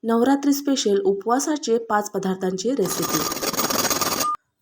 Navratri special उपवासाचे 5 पदार्थांची recipe.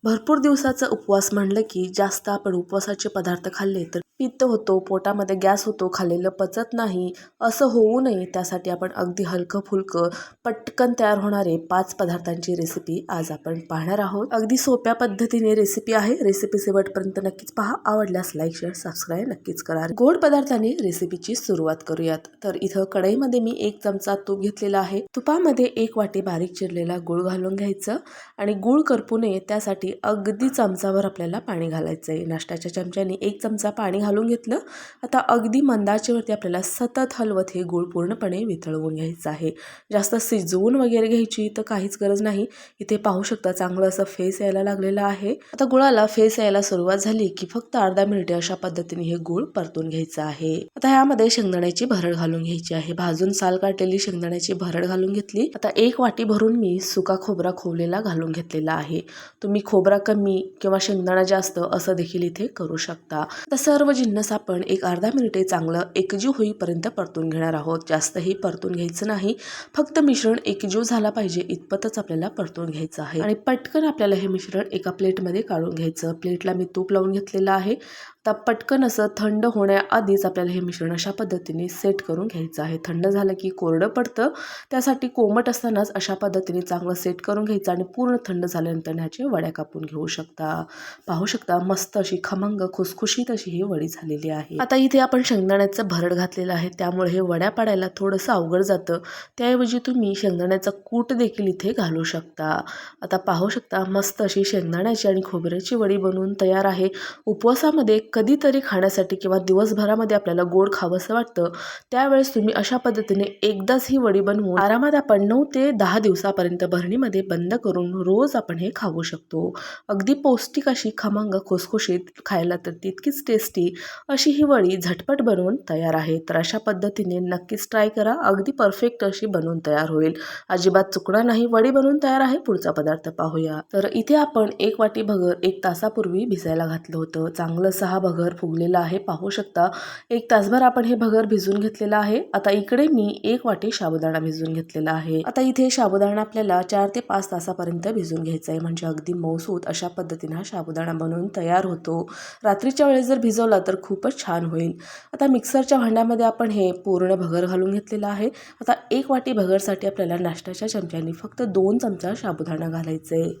भरपूर दिवसाचा उपवास म्हणलं की जास्त आपण उपवासाचे पदार्थ खाल्ले तर पित्त होतो, पोटामध्ये गॅस होतो, खाल्लेलं पचत नाही। असं होऊ नये त्यासाठी आपण अगदी हलकं फुलकं पटकन तयार होणारे 5 पदार्थांची रेसिपी आज आपण पाहणार आहोत। अगदी सोप्या पद्धतीने रेसिपी आहे। रेसिपी शेवटपर्यंत नक्कीच पहा। आवडल्यास लाईक शेअर सबस्क्राईब नक्कीच करा। गोड पदार्थांनी रेसिपीची सुरुवात करूयात। तर इथं कढईमध्ये मी 1 चमचा तूप घेतलेला आहे। तुपामध्ये 1 वाटी बारीक चिरलेला गूळ घालून घ्यायचं आणि गूळ करपू नये त्यासाठी अगदी चमचाभर आपल्याला पाणी घालायचं आहे। नाश्त्याच्या चमच्याने 1 चमचा पाणी घालून घेतलं। आता अगदी मंद आचेवरती आपल्याला सतत हलवत हे गूळ पूर्णपणे वितळवून घ्यायचं आहे। जास्त शिजवून वगैरे घ्यायची तर काहीच गरज नाही। इथे पाहू शकता चांगलं असं फेस यायला लागलेलं आहे। आता गुळाला फेस यायला सुरुवात झाली की फक्त अर्धा मिनिटे अशा पद्धतीने हे गूळ परतून घ्यायचं आहे। आता ह्यामध्ये शेंगदाण्याची भरड घालून घ्यायची आहे। भाजून साल काढलेली शेंगदाण्याची भरड घालून घेतली। आता 1 वाटी भरून मी सुका खोबरा खोवलेला घालून घेतलेला आहे। तुम्ही खोबरा कमी किंवा शेंगदाणा जास्त असं देखील इथे करू शकता। आता सर्व जिन्नस आपण एक अर्धा मिनिटे चांगलं एकजीव होईपर्यंत परतून घेणार आहोत। जास्तही परतून घ्यायचं नाही, फक्त मिश्रण एकजीव झाला पाहिजे इतपतच आपल्याला परतून घ्यायचं आहे। आणि पटकन आपल्याला हे मिश्रण एका प्लेटमध्ये काढून घ्यायचं। प्लेटला मी तूप लावून घेतलेलं आहे। आता पटकन असं थंड होण्याआधीच आपल्याला हे मिश्रण अशा पद्धतीने सेट करून घ्यायचं आहे। थंड झालं की कोरडं पडतं, त्यासाठी कोमट असतानाच अशा पद्धतीने चांगलं सेट करून घ्यायचं आणि पूर्ण थंड झाल्यानंतर ह्याचे वड्या कापून घेऊ शकता। पाहू शकता मस्त अशी खमंग खुसखुशीत अशी ही वडी झालेली आहे। आता इथे आपण शेंगदाण्याचं भरड घातलेलं आहे, त्यामुळे हे वड्या पाडायला थोडंसं अवघड जातं। त्याऐवजी तुम्ही शेंगदाण्याचा कूट देखील इथे घालू शकता। आता पाहू शकता मस्त अशी शेंगदाण्याची आणि खोबऱ्याची वडी बनवून तयार आहे। उपवासामध्ये कधीतरी खाण्यासाठी किंवा दिवसभरामध्ये आपल्याला गोड खावंसं वाटतं त्यावेळेस तुम्ही अशा पद्धतीने एकदाच ही वडी बनवून आरामात आपण 9 ते 10 दिवसापर्यंत भरणीमध्ये बंद करून रोज आपण हे खाऊ शकतो। अगदी पौष्टिक अशी खमंग खुसखुशीत, खायला तर तितकीच टेस्टी अशी ही वडी झटपट बनवून तयार आहे। तर अशा पद्धतीने नक्कीच ट्राय करा, अगदी परफेक्ट अशी बनवून तयार होईल, अजिबात चुकणार नाही। वडी बनवून तयार आहे। पुढचा पदार्थ पाहूया। तर इथे आपण 1 वाटी भगर 1 तासापूर्वी भिजायला घातलं होतं। चांगलं 6 भगर फुगलेलं आहे। पाहू शकता 1 तासभर आपण हे भगर भिजून घेतलेलं आहे। आता इकडे मी 1 वाटी साबुदाणा भिजून घेतलेला आहे। आता इथे साबुदाणा आपल्याला 4 ते 5 तासापर्यंत भिजून घ्यायचा आहे, म्हणजे अगदी मऊसूत अशा पद्धतीने हा साबुदाणा बनवून तयार होतो। रात्रीच्या वेळेस जर भिजवला तर खूपच छान होईल। आता मिक्सरच्या भांड्यामध्ये आपण हे पूर्ण भगर घालून घेतलेलं आहे। आता 1 वाटी भगरसाठी आपल्याला नाश्त्याच्या चमच्याने फक्त 2 चमचा साबुदाणा घालायचा आहे।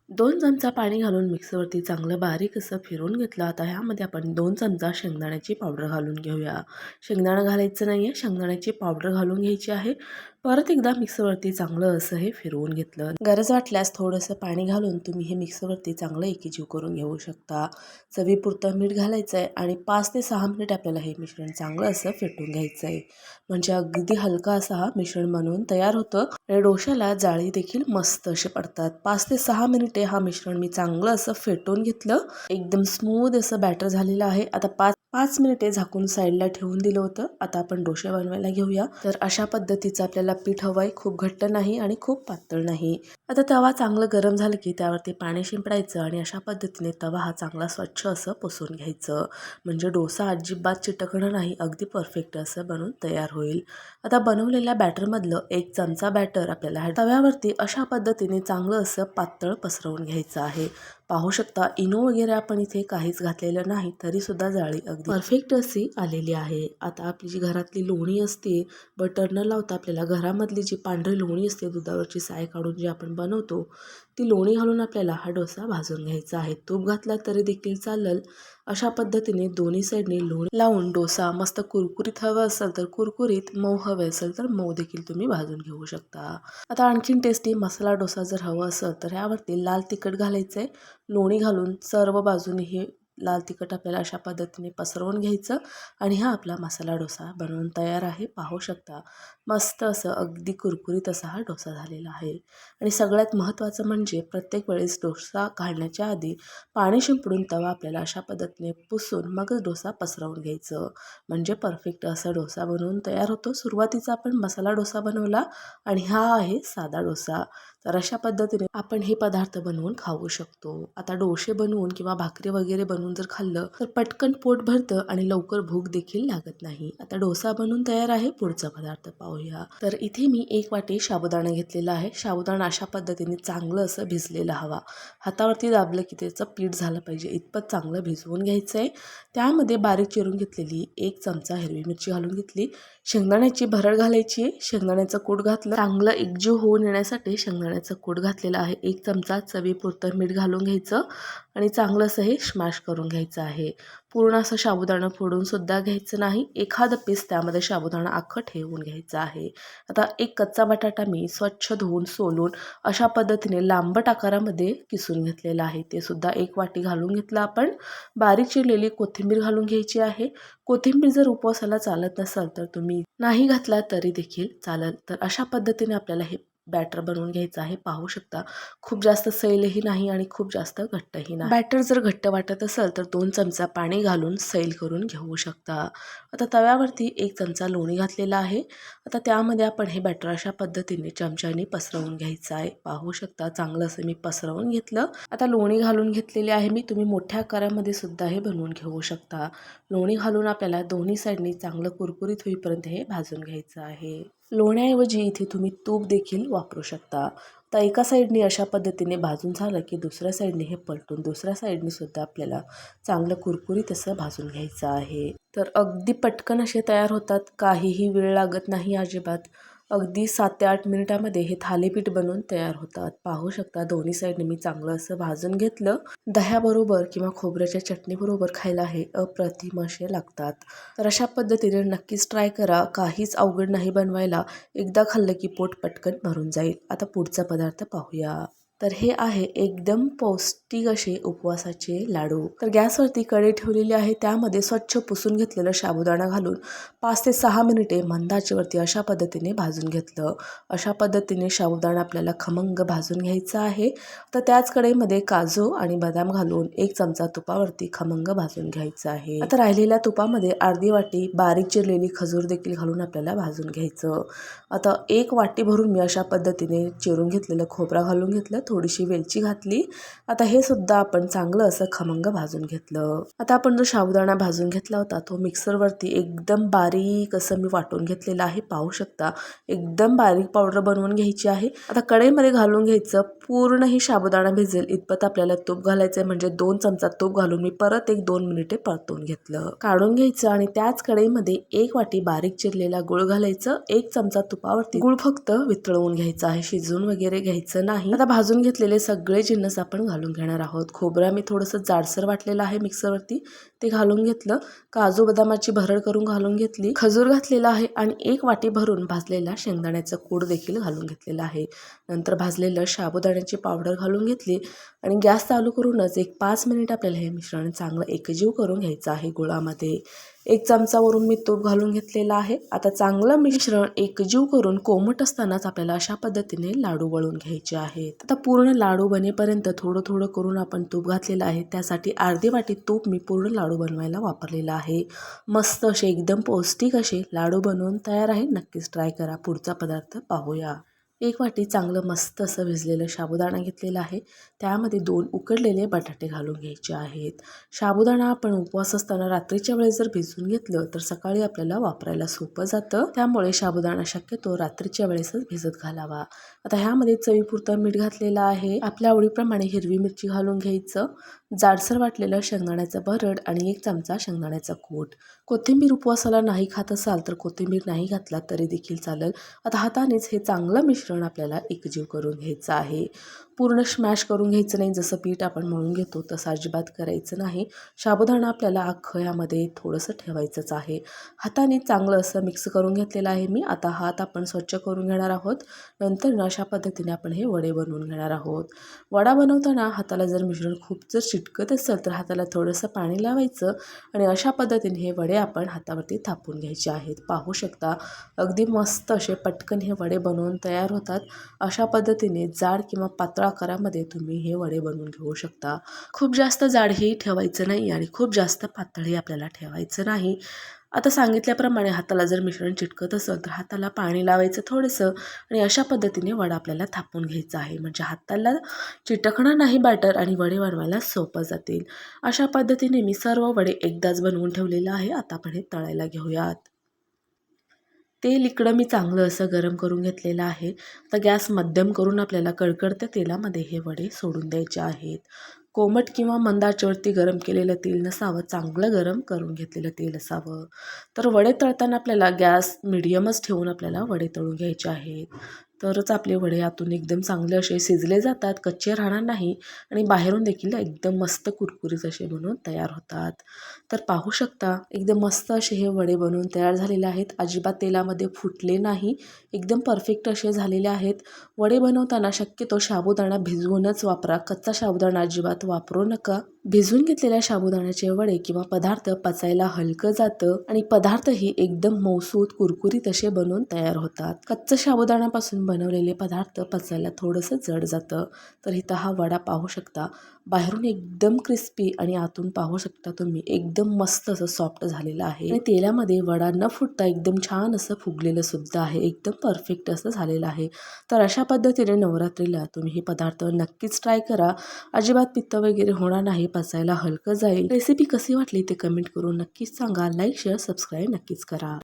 2 चमचा पाणी घालून मिक्सरवरती चांगलं बारीक असं फिरवून घेतलं। आता ह्यामध्ये आपण 2 चमचा शेंगदाण्याची पावडर घालून घेऊया। शेंगदाणा घालायचं नाहीये, शेंगदाण्याची पावडर घालून घ्यायची आहे। परत एकदा मिक्सरवरती चांगलं असं हे फिरवून घेतलं। गरज वाटल्यास थोडंसं पाणी घालून तुम्ही हे मिक्सरवरती चांगलं एकजीव करून घेऊ शकता। चवीपुरतं मीठ घालायचं आहे आणि 5 ते 6 मिनिट आपल्याला हे मिश्रण चांगलं असं फेटून घ्यायचं आहे, म्हणजे अगदी हलका असा हा मिश्रण बनवून तयार होतं आणि डोश्याला जाळी देखील मस्त असे पडतात। 5 ते 6 मिनिटे हा मिश्रण मी चांगलं असं फेटून घेतलं। एकदम स्मूथ असं बॅटर झालेलं आहे। आता 5 मिनिटे झाकून साईडला ठेवून दिलं होतं। आता आपण डोसे बनवायला घेऊया। तर अशा पद्धतीचं आपल्याला पीठ हवंय, खूप घट्ट नाही आणि खूप पातळ नाही। आता तवा चांगलं गरम झालं की त्यावरती पाणी शिंपडायचं आणि अशा पद्धतीने तवा हा चांगला स्वच्छ असं पुसून घ्यायचं, म्हणजे डोसा अजिबात चिटकणार नाही, अगदी परफेक्ट असं बनवून तयार होईल। आता बनवलेल्या बॅटरमधलं 1 चमचा बॅटर आपल्याला तव्यावरती अशा पद्धतीने चांगलं असं पातळ पसरवून घ्यायचं आहे। पाहू शकता इनो वगैरे आपण इथे काहीच घातलेलं नाही, तरी सुद्धा जाळी अगदी परफेक्ट अशी आलेली आहे। आता आपली जी घरातली लोणी असते, बटर न लावता आपल्याला घरामधली जी पांढरी लोणी असते, दुधावरची साय काढून जी आपण बनवतो, ती लोणी घालून आपल्याला हा डोसा भाजून घ्यायचा आहे। तूप घातला तरी देखील चालेल। अशा पद्धतीने दोन्ही साईडने लोणी लावून डोसा मस्त कुरकुरीत हवा असेल तर कुरकुरीत, मऊ हवे असेल तर मऊ देखील तुम्ही भाजून घेऊ शकता। आता आणखीन टेस्टी मसाला डोसा जर हवा असेल तर यावरती लाल तिखट घालायचंय। लोणी घालून सर्व बाजूने हे लाल तिखट आपल्याला अशा पद्धतीने पसरवून घ्यायचं आणि हा आपला मसाला डोसा बनवून तयार आहे। पाहू शकता मस्त असं अगदी कुरकुरीत असा हा डोसा झालेला आहे। आणि सगळ्यात महत्त्वाचं म्हणजे प्रत्येक वेळेस डोसा घालण्याच्या आधी पाणी शिंपडून तवा आपल्याला अशा पद्धतीने पुसून मगच डोसा पसरवून घ्यायचं, म्हणजे परफेक्ट असा डोसा बनवून तयार होतो। सुरुवातीचा आपण मसाला डोसा बनवला आणि हा आहे साधा डोसा। तर अशा पद्धतीने आपण हे पदार्थ बनवून खाऊ शकतो। आता डोसे बनवून किंवा भाकरी वगैरे बनवून बनवून जर खाल्लं तर पटकन पोट भरतं आणि लवकर भूक देखील लागत नाही. आता डोसा बनवून तयार आहे. पुढचा पदार्थ पाहूया. तर इथे मी 1 वाटी साबुदाणा घेतलेला आहे. साबुदाणा अशा पद्धतीने चांगलं असं भिजलेला हवा. हातावरती दाबलं की त्याचं पीठ झालं पाहिजे इतपत चांगलं भिजवून घ्यायचं आहे. त्यामध्ये बारीक चिरून घेतलेली 1 चमचा हिरवी मिरची घालून घेतली. शेंगदाण्याची भरड घालायची आहे. शेंगदाण्याचं कूट घातलं. चांगलं एकजीव होऊन येण्यासाठी शेंगदाण्याचं कूट घातलेलं आहे. 1 चमचा चवीपुरतं मीठ घालून घ्यायचं आणि चांगलं असं हे स्मॅश करून घ्यायचं आहे. पूर्ण असं साबुदाणा फोडून सुद्धा घ्यायचं नाही. एखादं पीस त्यामध्ये साबुदाणा अख्खं ठेवून घ्यायचं आहे. आता 1 कच्चा बटाटा मी स्वच्छ धुवून सोलून अशा पद्धतीने लांबट आकारामध्ये किसून घेतलेला आहे. ते सुद्धा 1 वाटी घालून घेतलं आपण. बारीक चिरलेली कोथिंबीर घालून घ्यायची आहे. कोथिंबीर जर उपवासाला चालत नसेल तर तुम्ही नाही घातला तरी देखील चालेल. तर अशा पद्धतीने आपल्याला हे बॅटर बनवून घ्यायचं आहे. पाहू शकता खूप जास्त सैलही नाही आणि खूप जास्त घट्टही नाही. बॅटर जर घट्ट वाटत असेल तर 2 चमचा पाणी घालून सैल करून घेऊ शकता. आता तव्यावरती 1 चमचा लोणी घातलेला आहे. आता त्यामध्ये आपण हे बॅटर अशा पद्धतीने चमच्याने पसरवून घ्यायचं आहे. पाहू शकता चांगलं असं मी पसरवून घेतलं. आता लोणी घालून घेतलेले आहे मी. तुम्ही मोठ्या आकारामध्ये सुद्धा हे बनवून घेऊ शकता. लोणी घालून आपल्याला दोन्ही साईडनी चांगलं कुरकुरीत होईपर्यंत हे भाजून घ्यायचं आहे. लोण्याऐवजी इथे तुम्ही तूप देखील वापरू शकता. तर एका साईडने अशा पद्धतीने भाजून झालं की दुसऱ्या साईडने हे पलटून दुसऱ्या साईडने सुद्धा आपल्याला चांगलं कुरकुरीत असं भाजून घ्यायचं आहे. तर अगदी पटकन असे तयार होतात. काहीही वेळ लागत नाही अजिबात. अगदी 7 ते 8 मिनिटामध्ये हे थालीपीठ बनवून तयार होतात. पाहू शकता दोन्ही साईडने मी चांगलं असं भाजून घेतलं. दह्याबरोबर किंवा खोबऱ्याच्या चटणीबरोबर खायला हे अप्रतिम असे लागतात. तर अशा पद्धतीने नक्कीच ट्राय करा. काहीच अवघड नाही बनवायला. एकदा खाल्लं की पोट पटकन भरून जाईल. आता पुढचा पदार्थ पाहूया. तर हे आहे एकदम पौष्टिक असे उपवासाचे लाडू. तर गॅसवरती कढई ठेवलेली आहे. त्यामध्ये स्वच्छ पुसून घेतलेलं साबुदाणा घालून 5 ते 6 मिनिटे मंद आचेवरती अशा पद्धतीने भाजून घेतलं. अशा पद्धतीने साबुदाणा आपल्याला खमंग भाजून घ्यायचा आहे. तर त्याच कढईमध्ये काजू आणि बदाम घालून 1 चमचा तुपावरती खमंग भाजून घ्यायचं आहे. आता राहिलेल्या तुपामध्ये अर्धी वाटी बारीक चिरलेली खजूर देखील घालून आपल्याला भाजून घ्यायचं. आता 1 वाटी भरून मी अशा पद्धतीने चिरून घेतलेलं खोबरं घालून घेतलं. थोडीशी वेलची घातली. आता हे सुद्धा आपण चांगलं असं खमंग भाजून घेतलं. आता आपण जो साबुदाणा भाजून घेतला होता तो मिक्सरवरती एकदम बारीक असं मी वाटून घेतलेला आहे. पाहू शकता एकदम बारीक पावडर बनवून घ्यायची आहे. आता कढईमध्ये घालून घ्यायचं. पूर्ण ही साबुदाणा भिजेल इतपत आपल्याला तूप घालायचं म्हणजे 2 चमचा तूप घालून मी परत 1-2 मिनिटे परतून घेतलं. काढून घ्यायचं आणि त्याच कढईमध्ये 1 वाटी बारीक चिरलेला गुळ घालायचं. 1 चमचा तुपावरती गुळ फक्त वितळवून घ्यायचा आहे. शिजवून वगैरे घ्यायचं नाही. आता भाजून घेतलेले सगळे जिन्नस आपण घालून घेणार आहोत. खोबरं मी थोडंसं जाडसर वाटलेलं आहे मिक्सरवरती ते घालून घेतलं. काजू बदामाची भरड करून घालून घेतली. खजूर घातलेला आहे आणि 1 वाटी भरून भाजलेला शेंगदाण्याचं कूट देखील घालून घेतलेला आहे. नंतर भाजलेलं साबुदाण्याची पावडर घालून घेतली आणि गॅस चालू करूनच 5 मिनिट आपल्याला हे मिश्रण चांगलं एकजीव करून घ्यायचं आहे. गुळामध्ये 1 चमचावरून मी तूप घालून घेतलेला आहे. आता चांगलं मिश्रण एकजीव करून कोमट असतानाच आपल्याला अशा पद्धतीने लाडू वळून घ्यायचे आहेत. आता पूर्ण लाडू बनेपर्यंत थोडं थोडं करून आपण तूप घातलेलं आहे. त्यासाठी अर्धी वाटी तूप मी पूर्ण लाडू बनवायला वापरलेलं आहे. मस्त असे एकदम पौष्टिक असे लाडू बनवून तयार आहे. नक्कीच ट्राय करा. पुढचा पदार्थ पाहूया. 1 वाटी चांगलं मस्त असं भिजलेलं साबुदाणा घेतलेला आहे. त्यामध्ये 2 उकडलेले बटाटे घालून घ्यायचे आहेत. साबुदाणा आपण उपवास असताना रात्रीच्या वेळेस जर भिजवून घेतलं तर सकाळी आपल्याला वापरायला सोपं जातं. त्यामुळे साबुदाणा शक्यतो रात्रीच्या वेळेसच भिजत घालावा. आता ह्यामध्ये चवीपुरतं मीठ घातलेलं आहे. आपल्या आवडीप्रमाणे हिरवी मिरची घालून घ्यायचं. जाडसर वाटलेलं शेंगदाण्याचं भरड आणि 1 चमचा शेंगदाण्याचा कूट. कोथिंबीर उपवासाला नाही खात असाल तर कोथिंबीर नाही घातला तरी देखील चालेल. आता हातानेच हे चांगलं मिश्रण आपल्याला एकजीव करून घ्यायचं आहे. पूर्ण स्मॅश करून घ्यायचं नाही. जसं पीठ आपण मळून घेतो तसं अजिबात करायचं नाही. साबुदाणा आपल्याला अख्खं यामध्ये थोडंसं ठेवायचंच आहे. हाताने चांगलं असं मिक्स करून घेतलेलं आहे मी. आता हात आपण स्वच्छ करून घेणार आहोत. नंतर अशा पद्धतीने आपण हे वडे बनवून घेणार आहोत. वडा बनवताना हाताला जर मिश्रण खूप जर चिटकत असेल तर हाताला थोडंसं पाणी लावायचं आणि अशा पद्धतीने हे वडे आपण हातावरती थापून घ्यायचे आहेत. पाहू शकता अगदी मस्त असे पटकन हे वडे बनवून तयार होतात. अशा पद्धतीने जाड किंवा पातळ आकारामध्ये तुम्ही हे वडे बनवून घेऊ शकता. खूप जास्त जाडही ठेवायचं नाही आणि खूप जास्त पातळही आपल्याला ठेवायचं नाही. आता सांगितल्याप्रमाणे हाताला जर मिश्रण चिटकत असेल तर हाताला पाणी लावायचं थोडंसं आणि अशा पद्धतीने वडा आपल्याला थापून घ्यायचा आहे. म्हणजे हाताला चिटकणार नाही बॅटर आणि वडे बनवायला सोपं जातील. अशा पद्धतीने मी सर्व वडे एकदाच बनवून ठेवलेलं आहे. आता आपण हे तळायला घेऊयात. तेल इकडं मी चांगलं असं गरम करून घेतलेलं आहे. आता गॅस मध्यम करून आपल्याला कडकडत्या तेलामध्ये हे वडे सोडून द्यायचे आहेत. कोमट किंवा मंद आचेवरती गरम केलेलं तेल नसावं, चांगलं गरम करून घेतलेलं तेल असावं. तर वडे तळताना आपल्याला गॅस मिडियमच ठेवून आपल्याला वडे तळून घ्यायचे आहेत. तरच आपले वडे आतून एकदम चांगले असे शिजले जातात, कच्चे राहणार नाही आणि बाहेरून देखील एकदम मस्त कुरकुरीत असे बनवून तयार होतात. तर पाहू शकता एकदम मस्त असे हे वडे बनवून तयार झालेले आहेत. अजिबात तेलामध्ये फुटले नाही, एकदम परफेक्ट असे झालेले आहेत. वडे बनवताना शक्यतो साबुदाणा भिजवूनच वापरा. कच्चा साबुदाणा अजिबात वापरू नका. भिजवून घेतलेल्या साबुदाण्याचे वडे किंवा पदार्थ पचायला हलकं जातं आणि पदार्थही एकदम मऊसूत कुरकुरीत असे बनवून तयार होतात. कच्च्या साबुदाण्यापासून बनवलेले पदार्थ पचायला थोडंसं जड जातं. तर इथं हा वडा पाहू शकता, बाहेरून एकदम क्रिस्पी आणि आतून पाहू शकता तुम्ही एकदम मस्त असं सॉफ्ट झालेलं आहे आणि तेलामध्ये वडा न फुटता एकदम छान असं फुगलेलं सुद्धा आहे. एकदम परफेक्ट असं झालेलं आहे. तर अशा पद्धतीने नवरात्रीला तुम्ही हे पदार्थ नक्कीच ट्राय करा. अजिबात पित्त वगैरे होणार नाही, पचायला हलकं जाईल. रेसिपी कशी वाटली ते कमेंट करून नक्कीच सांगा. लाईक शेअर सबस्क्राईब नक्कीच करा.